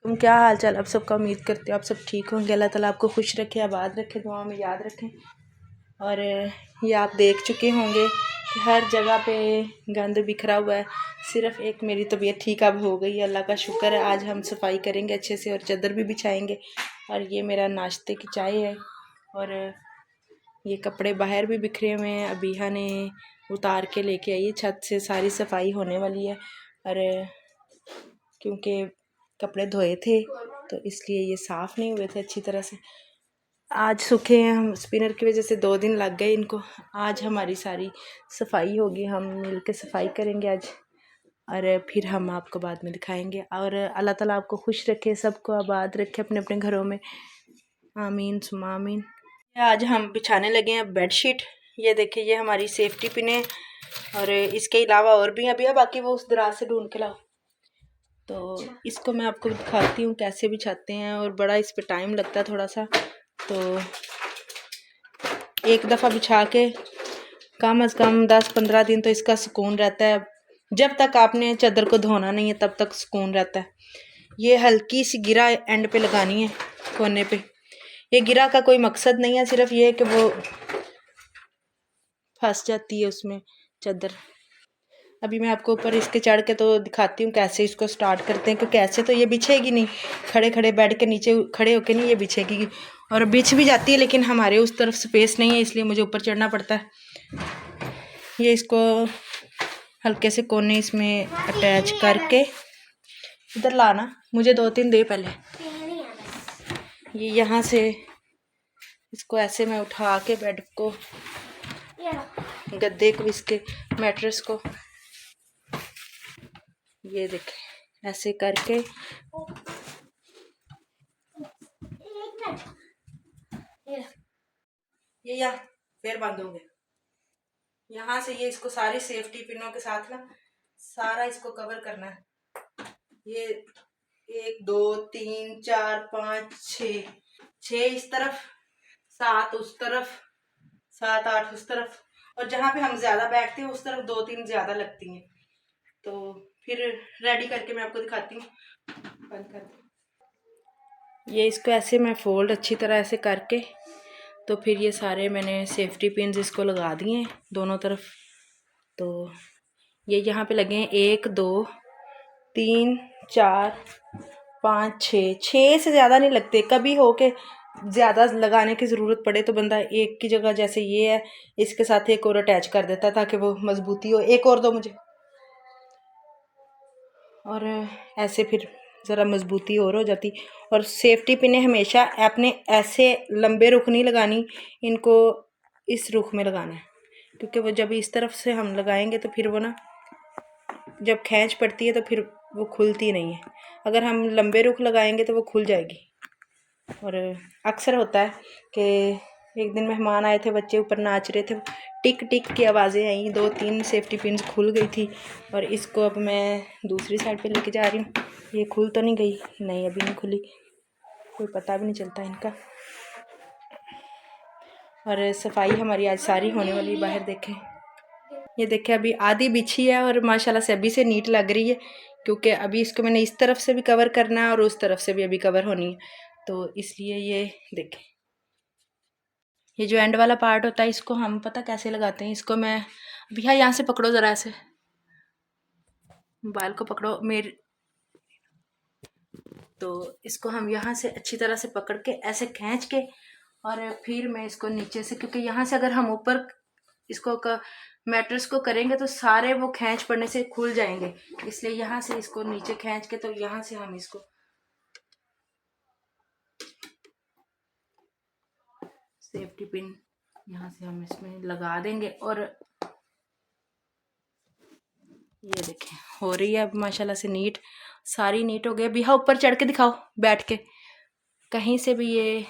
तुम क्या हाल चाल आप सबका। उम्मीद करते हो आप सब ठीक होंगे। अल्लाह ताला आपको खुश रखे, आबाद रखे, दुआ में याद रखें। और ये आप देख चुके होंगे कि हर जगह पे गंद बिखरा हुआ है। सिर्फ एक मेरी तबीयत ठीक अब हो गई है, अल्लाह का शुक्र है। आज हम सफाई करेंगे अच्छे से और चादर भी बिछाएंगे। और ये मेरा नाश्ते की चाय है। और ये कपड़े बाहर भी बिखरे हुए हैं, अबीहा ने उतार के लेके आई। छत से सारी सफाई होने वाली है। और क्योंकि कपड़े धोए थे तो इसलिए ये साफ़ नहीं हुए थे अच्छी तरह से। आज सूखे हैं, हम स्पिनर की वजह से 2 दिन लग गए इनको। आज हमारी सारी सफाई होगी, हम मिल के सफाई करेंगे आज। और फिर हम आपको बाद में दिखाएंगे। और अल्लाह ताला आपको खुश रखे, सबको आबाद रखे अपने अपने घरों में। आमीन सुमा आमीन। आज हम बिछाने लगे हैं बेडशीट। ये देखिए, ये हमारी सेफ्टी पिन है। और इसके अलावा और भी अभी है, बाकी वो उस दराज से ढूंढ के लाओ। तो इसको मैं आपको दिखाती हूँ कैसे बिछाते हैं। और बड़ा इस पे टाइम लगता है थोड़ा सा। तो एक दफ़ा बिछा के कम अज़ कम 10-15 दिन तो इसका सुकून रहता है। जब तक आपने चादर को धोना नहीं है तब तक सुकून रहता है। ये हल्की सी गिरा एंड पे लगानी है, कोने पे। ये गिरा का कोई मकसद नहीं है, सिर्फ ये है कि वो फंस जाती है उसमें चादर। अभी मैं आपको ऊपर इसके चढ़ के तो दिखाती हूँ कैसे इसको स्टार्ट करते हैं, क्योंकि ऐसे तो ये बिछेगी नहीं। खड़े खड़े बेड के नीचे खड़े होके नहीं ये बिछेगी। और बिछ भी जाती है, लेकिन हमारे उस तरफ स्पेस नहीं है, इसलिए मुझे ऊपर चढ़ना पड़ता है। ये इसको हल्के से कोने इसमें अटैच करके इधर लाना, मुझे 2-3 दे पहले। ये यहाँ से इसको ऐसे मैं उठा के बेड को, गद्दे को, इसके मैट्रेस को, ये देखें ऐसे करके ये या फिर बंद हो गया। यहाँ से ये इसको सारी सेफ्टी पिनों के साथ ना सारा इसको कवर करना है। ये 1 2 3 4 5 6 इस तरफ, 7 उस तरफ, 7 8 उस तरफ। और जहाँ पे हम ज्यादा बैठते हैं उस तरफ 2-3 ज्यादा लगती हैं। तो फिर रेडी करके मैं आपको दिखाती हूँ। बंद कर। ये इसको ऐसे मैं फोल्ड अच्छी तरह ऐसे करके, तो फिर ये सारे मैंने सेफ्टी पिन्स इसको लगा दिए हैं दोनों तरफ। तो ये यहाँ पे लगे हैं 1 2 3 4 5 6 से ज़्यादा नहीं लगते। कभी हो के ज़्यादा लगाने की ज़रूरत पड़े तो बंदा एक की जगह, जैसे ये है, इसके साथ एक और अटैच कर देता है ताकि वो मजबूती हो। एक और दो मुझे। और ऐसे फिर ज़रा मजबूती और हो जाती। और सेफ्टी पिने हमेशा अपने ऐसे लंबे रुख नहीं लगानी, इनको इस रुख में लगाना है, क्योंकि वो जब इस तरफ से हम लगाएंगे तो फिर वो ना जब खींच पड़ती है तो फिर वो खुलती नहीं है। अगर हम लंबे रुख लगाएंगे तो वो खुल जाएगी। और अक्सर होता है कि एक दिन मेहमान आए थे, बच्चे ऊपर नाच रहे थे, टिक टिक की आवाज़ें आई, 2-3 सेफ्टी पिन्स खुल गई थी। और इसको अब मैं दूसरी साइड पे लेके जा रही हूँ। ये खुल तो नहीं गई? नहीं, अभी नहीं खुली, कोई पता भी नहीं चलता इनका। और सफाई हमारी आज सारी होने वाली। बाहर देखें, ये देखें अभी आधी बिछी है और माशाल्लाह से अभी से नीट लग रही है, क्योंकि अभी इसको मैंने इस तरफ से भी कवर करना है और उस तरफ से भी अभी कवर होनी है। तो इसलिए ये देखें, ये जो एंड वाला पार्ट होता है इसको हम पता कैसे लगाते हैं। इसको मैं भैया यहाँ से पकड़ो ज़रा, ऐसे मोबाइल को पकड़ो मेरे। तो इसको हम यहाँ से अच्छी तरह से पकड़ के ऐसे खींच के, और फिर मैं इसको नीचे से, क्योंकि यहाँ से अगर हम ऊपर इसको मैट्रेस को करेंगे तो सारे वो खींच पड़ने से खुल जाएंगे, इसलिए यहाँ से इसको नीचे खींच के, तो यहाँ से हम इसको सेफ्टी पिन यहाँ से हम इसमें लगा देंगे। और ये देखें हो रही है अब माशाल्लाह से नीट, सारी नीट हो गई। अभी हाँ ऊपर चढ़ के दिखाओ बैठ के, कहीं से भी ये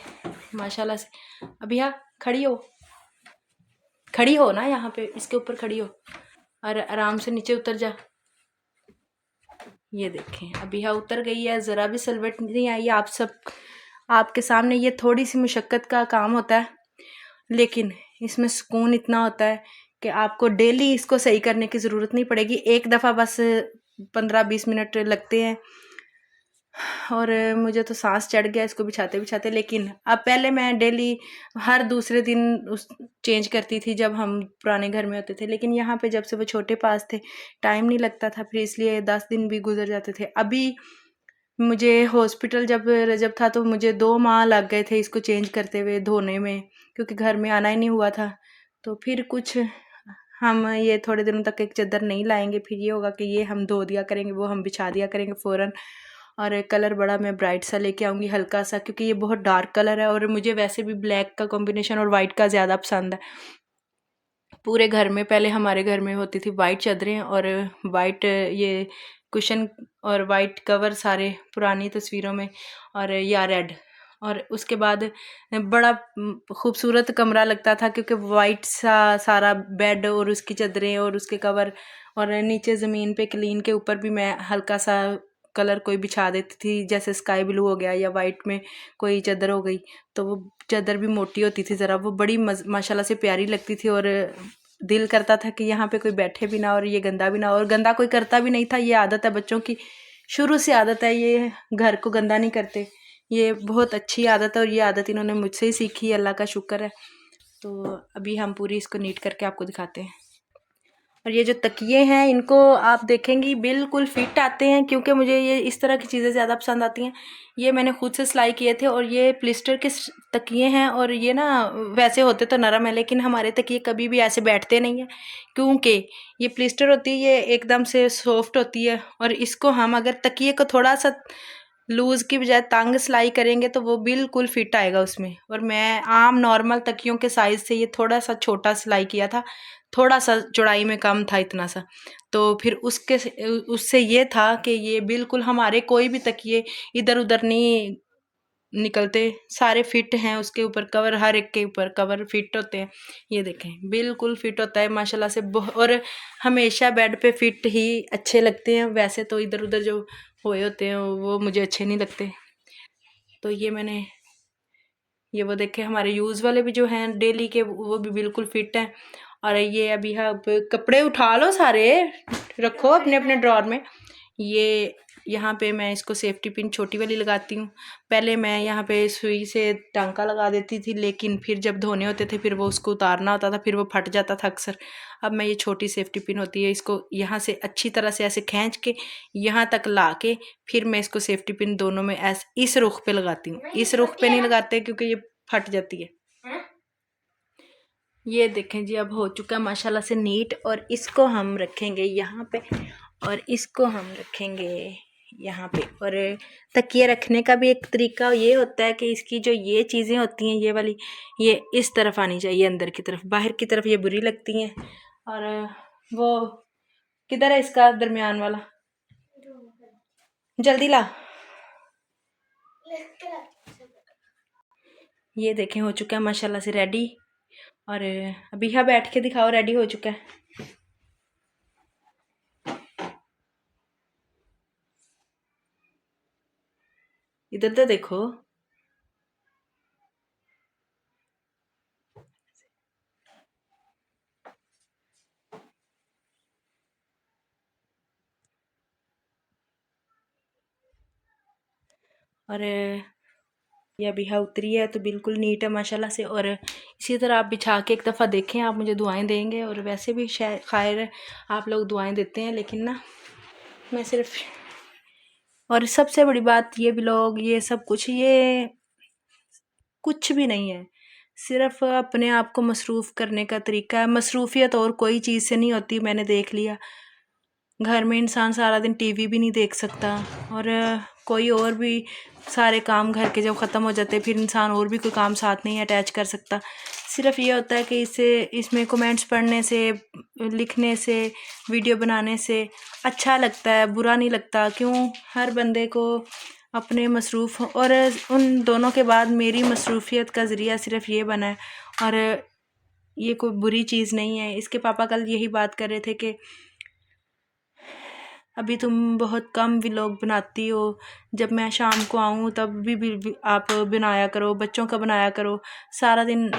माशाल्लाह से। अभी हाँ खड़ी हो ना, यहाँ पे इसके ऊपर खड़ी हो और आराम से नीचे उतर जा। ये देखें अभी हाँ उतर गई है, ज़रा भी सलवट नहीं आई। आप सब आपके सामने ये थोड़ी सी मुशक्क़त का काम होता है, लेकिन इसमें सुकून इतना होता है कि आपको डेली इसको सही करने की ज़रूरत नहीं पड़ेगी। एक दफ़ा बस 15-20 मिनट लगते हैं और मुझे तो सांस चढ़ गया इसको बिछाते बिछाते। लेकिन अब पहले मैं डेली हर दूसरे दिन उस चेंज करती थी जब हम पुराने घर में होते थे, लेकिन यहाँ पे जब से वो छोटे पास थे टाइम नहीं लगता था, फिर इसलिए 10 दिन भी गुजर जाते थे। अभी मुझे हॉस्पिटल जब रजब था तो मुझे 2 माह लग गए थे इसको चेंज करते हुए, धोने में, क्योंकि घर में आना ही नहीं हुआ था। तो फिर कुछ हम ये थोड़े दिनों तक एक चादर नहीं लाएंगे, फिर ये होगा कि ये हम धो दिया करेंगे, वो हम बिछा दिया करेंगे फ़ौरन। और कलर बड़ा मैं ब्राइट सा लेके आऊँगी, हल्का सा, क्योंकि ये बहुत डार्क कलर है और मुझे वैसे भी ब्लैक का कॉम्बिनेशन और वाइट का ज़्यादा पसंद है। पूरे घर में पहले हमारे घर में होती थी वाइट चादरें और वाइट ये कुशन और वाइट कवर सारे पुरानी तस्वीरों में, और या रेड। और उसके बाद बड़ा खूबसूरत कमरा लगता था, क्योंकि वाइट सा सारा बेड और उसकी चादरें और उसके कवर, और नीचे ज़मीन पे क्लीन के ऊपर भी मैं हल्का सा कलर कोई बिछा देती थी, जैसे स्काई ब्लू हो गया या वाइट में कोई चादर हो गई। तो वो चादर भी मोटी होती थी ज़रा, वो बड़ी माशाल्लाह से प्यारी लगती थी, और दिल करता था कि यहाँ पे कोई बैठे भी ना और ये गंदा भी ना, और गंदा कोई करता भी नहीं था। ये आदत है बच्चों की, शुरू से आदत है, ये घर को गंदा नहीं करते। ये बहुत अच्छी आदत है और ये आदत इन्होंने मुझसे ही सीखी, अल्लाह का शुक्र है। तो अभी हम पूरी इसको नीट करके आपको दिखाते हैं। और ये जो तकिए हैं इनको आप देखेंगी बिल्कुल फिट आते हैं, क्योंकि मुझे ये इस तरह की चीज़ें ज़्यादा पसंद आती हैं। ये मैंने खुद से सिलाई किए थे और ये प्लिस्टर के तकिए हैं, और ये ना वैसे होते तो नरम है, लेकिन हमारे तकिए कभी भी ऐसे बैठते नहीं हैं, क्योंकि ये प्लिस्टर होती है, ये एकदम से सॉफ्ट होती है। और इसको हम अगर तकिए को थोड़ा सा लूज़ की बजाय तंग सिलाई करेंगे तो वो बिल्कुल फिट आएगा उसमें। और मैं आम नॉर्मल तकियों के साइज़ से ये थोड़ा सा छोटा सिलाई किया था, थोड़ा सा चौड़ाई में कम था, इतना सा। तो फिर उससे ये था कि ये बिल्कुल हमारे कोई भी तकिए इधर उधर नहीं निकलते, सारे फिट हैं। उसके ऊपर कवर, हर एक के ऊपर कवर फिट होते हैं। ये देखें बिल्कुल फिट होता है माशाल्लाह से। और हमेशा बेड पे फिट ही अच्छे लगते हैं, वैसे तो इधर उधर जो हुए होते हैं वो मुझे अच्छे नहीं लगते। तो ये मैंने ये वो देखे हमारे यूज़ वाले भी जो हैं डेली के, वो भी बिल्कुल फिट हैं। और ये अभी अब कपड़े उठा लो सारे, रखो अपने अपने ड्रॉर में। ये यहाँ पे मैं इसको सेफ्टी पिन छोटी वाली लगाती हूँ। पहले मैं यहाँ पे सुई से टांका लगा देती थी, लेकिन फिर जब धोने होते थे फिर वो उसको उतारना होता था, फिर वो फट जाता था अक्सर। अब मैं ये छोटी सेफ्टी पिन होती है, इसको यहाँ से अच्छी तरह से ऐसे खींच के यहाँ तक ला के फिर मैं इसको सेफ्टी पिन दोनों में ऐसे इस रुख पे लगाती हूँ। इस रुख पे नहीं लगाते क्योंकि ये फट जाती है। ये देखें जी, अब हो चुका है माशाल्लाह से नीट। और इसको हम रखेंगे यहाँ पे, और इसको हम रखेंगे यहाँ पे। और तकिए रखने का भी एक तरीका ये होता है कि इसकी जो ये चीज़ें होती हैं ये वाली, ये इस तरफ आनी चाहिए, अंदर की तरफ। बाहर की तरफ ये बुरी लगती हैं। और वो किधर है इसका दरमियान वाला, जल्दी ला। ये देखें हो चुका है माशाल्लाह से रेडी। और अभी यहाँ बैठ के दिखाओ, रेडी हो चुका है। इधर तो देखो। और ये अभी यहाँ उतरी है तो बिल्कुल नीट है माशाल्लाह से। और इसी तरह आप बिछा के एक दफ़ा देखें, आप मुझे दुआएं देंगे। और वैसे भी शायद खैर आप लोग दुआएं देते हैं, लेकिन ना मैं सिर्फ, और सबसे बड़ी बात ये ब्लॉग ये सब कुछ ये कुछ भी नहीं है, सिर्फ अपने आप को मसरूफ़ करने का तरीका है। मसरूफियत और कोई चीज़ से नहीं होती, मैंने देख लिया। घर में इंसान सारा दिन टीवी भी नहीं देख सकता, और कोई और भी सारे काम घर के जब ख़त्म हो जाते फिर इंसान और भी कोई काम साथ नहीं अटैच कर सकता। सिर्फ ये होता है कि इसमें कमेंट्स पढ़ने से, लिखने से, वीडियो बनाने से अच्छा लगता है, बुरा नहीं लगता। क्यों, हर बंदे को अपने मसरूफ़, और उन दोनों के बाद मेरी मसरूफ़ियत का ज़रिया सिर्फ ये बना है। और ये कोई बुरी चीज़ नहीं है। इसके पापा कल यही बात कर रहे थे कि अभी तुम बहुत कम व्लॉग बनाती हो, जब मैं शाम को आऊँ तब भी आप बनाया करो, बच्चों का बनाया करो। सारा दिन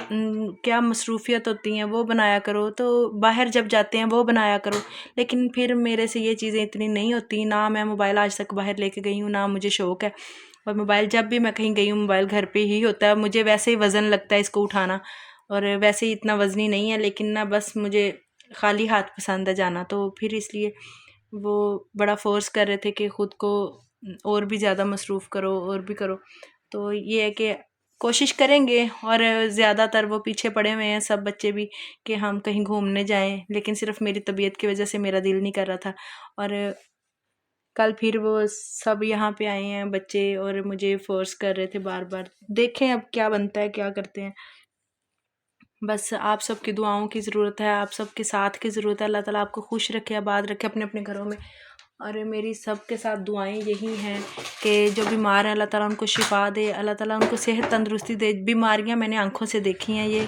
क्या मसरूफ़ियत होती हैं वो बनाया करो, तो बाहर जब जाते हैं वो बनाया करो। लेकिन फिर मेरे से ये चीज़ें इतनी नहीं होती, ना मैं मोबाइल आज तक बाहर लेके गई हूँ, ना मुझे शौक़ है। और मोबाइल जब भी मैं कहीं गई हूँ मोबाइल घर पे ही होता है। मुझे वैसे ही वज़न लगता है इसको उठाना, और वैसे ही इतना वज़नी नहीं है, लेकिन ना बस मुझे खाली हाथ पसंद है जाना, तो फिर इसलिए वो बड़ा फोर्स कर रहे थे कि ख़ुद को और भी ज़्यादा मसरूफ़ करो और भी करो। तो ये है कि कोशिश करेंगे, और ज़्यादातर वो पीछे पड़े हुए हैं सब बच्चे भी कि हम कहीं घूमने जाएं, लेकिन सिर्फ मेरी तबीयत की वजह से मेरा दिल नहीं कर रहा था। और कल फिर वो सब यहाँ पे आए हैं बच्चे, और मुझे फोर्स कर रहे थे बार बार। देखें अब क्या बनता है, क्या करते हैं। बस आप सबकी दुआओं की ज़रूरत है, आप सबके साथ की ज़रूरत है। अल्लाह ताला आपको खुश रखे, आबाद रखे अपने अपने घरों में। और मेरी सबके साथ दुआएं यही हैं कि जो बीमार हैं अल्लाह ताला उनको शिफा दे, अल्लाह ताला उनको सेहत तंदुरुस्ती दे। बीमारियां मैंने आंखों से देखी हैं, ये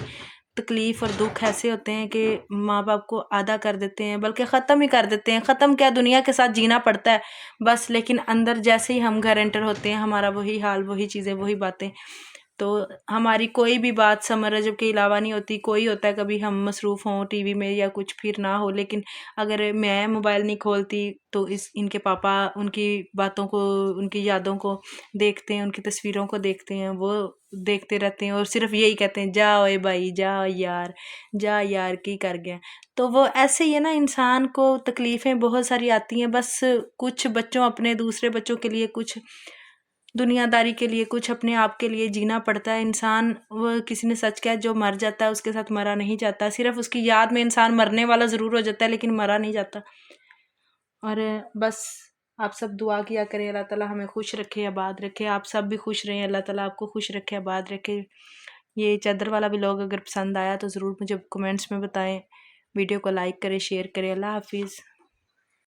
तकलीफ़ और दुख ऐसे होते हैं कि माँ बाप को आधा कर देते हैं, बल्कि ख़त्म ही कर देते हैं। ख़त्म क्या, दुनिया के साथ जीना पड़ता है बस, लेकिन अंदर जैसे ही हम घर एंटर होते हैं हमारा वही हाल, वही चीज़ें, वही बातें। तो हमारी कोई भी बात समर रजब के अलावा नहीं होती। कोई होता है कभी हम मसरूफ़ हों टीवी में या कुछ फिर ना हो, लेकिन अगर मैं मोबाइल नहीं खोलती तो इनके पापा उनकी बातों को, उनकी यादों को देखते हैं, उनकी तस्वीरों को देखते हैं, वो देखते रहते हैं और सिर्फ यही कहते हैं, जा ओए भाई जा यार की कर गया। तो वो ऐसे ही है ना, इंसान को तकलीफ़ें बहुत सारी आती हैं, बस कुछ बच्चों अपने दूसरे बच्चों के लिए, कुछ दुनियादारी के लिए, कुछ अपने आप के लिए जीना पड़ता है। इंसान, वो किसी ने सच कहा, जो मर जाता है उसके साथ मरा नहीं जाता, सिर्फ उसकी याद में इंसान मरने वाला ज़रूर हो जाता है लेकिन मरा नहीं जाता। और बस आप सब दुआ किया करें, अल्लाह ताला हमें खुश रखे, आबाद रखे, आप सब भी खुश रहें, अल्लाह ताला आपको खुश रखे, आबाद रखे। ये चादर वाला व्लॉग अगर पसंद आया तो ज़रूर मुझे कमेंट्स में बताएं, वीडियो को लाइक करें, शेयर करें। अल्लाह हाफिज़।